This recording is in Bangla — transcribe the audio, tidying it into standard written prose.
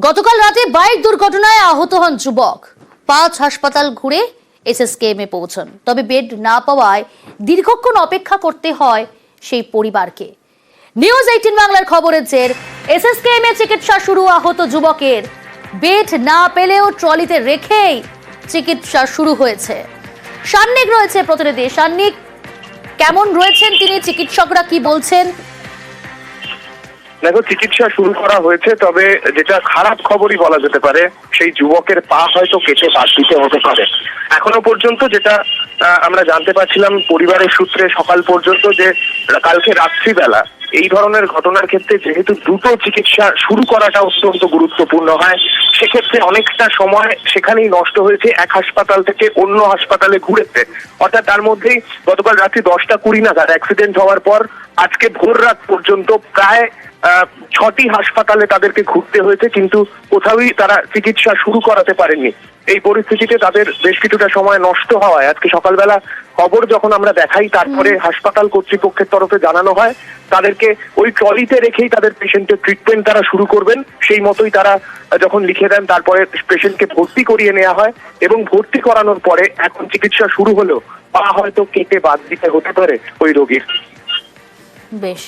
গতকাল রাতে বাইক দুর্ঘটনায় আহত হন যুবক। 5 হাসপাতাল ঘুরে এসএসকেএমে পৌঁছান, তবে বেড না পাওয়ায় দীর্ঘক্ষণ অপেক্ষা করতে হয় সেই পরিবারকে। নিউজ 18 বাংলার খবরের জের এসএসকেএমে চিকিৎসা শুরু আহত যুবকের। বেড না পেলেও ট্রলিতে রেখেই চিকিৎসা শুরু হয়েছে। সান্নিক রয়েছে প্রতিনিধি। সান্নিক, কেমন রয়েছেন তিনি? চিকিৎসকরা কি বলছেন? দেখো, চিকিৎসা শুরু করা হয়েছে, তবে যেটা খারাপ খবরই বলা যেতে পারে, সেই যুবকের পা হয়তো কেটে বাদ দিতে হতে পারে। এখনো পর্যন্ত যেটা আমরা জানতে পারছিলাম পরিবারের সূত্রে সকাল পর্যন্ত, যে কালকে রাত্রিবেলা এই ধরনের ঘটনার ক্ষেত্রে যেহেতু দ্রুত চিকিৎসা শুরু করাটা অত্যন্ত গুরুত্বপূর্ণ হয়, সেক্ষেত্রে অনেকটা সময় সেখানেই নষ্ট হয়েছে এক হাসপাতাল থেকে অন্য হাসপাতালে ঘুরেতে। অর্থাৎ তার মধ্যেই গতকাল রাত্রি 10টা 20 নাগাদ অ্যাক্সিডেন্ট হওয়ার পর আজকে ভোর রাত পর্যন্ত প্রায় 6টি হাসপাতালে তাদেরকে ঘুরতে হয়েছে, কিন্তু কোথাওই তারা চিকিৎসা শুরু করাতে পারেননি। এই পরিস্থিতিতে তাদের বেশ কিছুটা সময় নষ্ট হওয়ায় আজকে সকালবেলা খবর যখন আমরা দেখাই, তারপরে হাসপাতাল কর্তৃপক্ষের তরফে জানানো হয় তাদেরকে ওই ট্রলিতে রেখেই তাদের পেশেন্টের ট্রিটমেন্ট তারা শুরু করবেন। সেই মতোই তারা যখন লিখে দেন, তারপরে পেশেন্টকে ভর্তি করিয়ে নেওয়া হয় এবং ভর্তি করানোর পরে এখন চিকিৎসা শুরু হলেও পা হয়তো কেটে বাদ দিতে হতে পারে ওই রোগীর। বেশ।